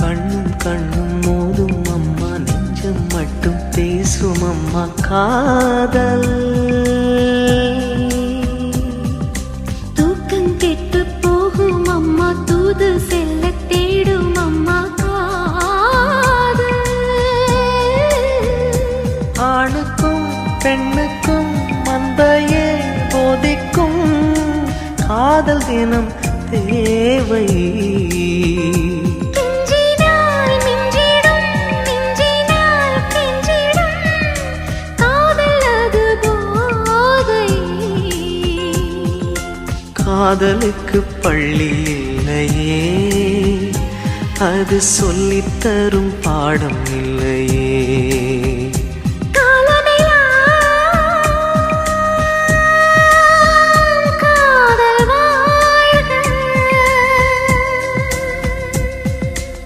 கண்ணும் கண்ணும் மோதும் அம்மா, நெஞ்சம் மட்டும் பேசும் அம்மா காதல். தூக்கம் கெட்டு போகும் அம்மா, தூது செல்ல தேடும் அம்மா காதல். ஆணுக்கும் பெண்ணுக்கும் மந்தையே போதிக்கும் காதல் தினம் தேவை. காதலுக்கு பள்ளி இல்லையே, அது சொல்லித்தரும் பாடம் இல்லையே.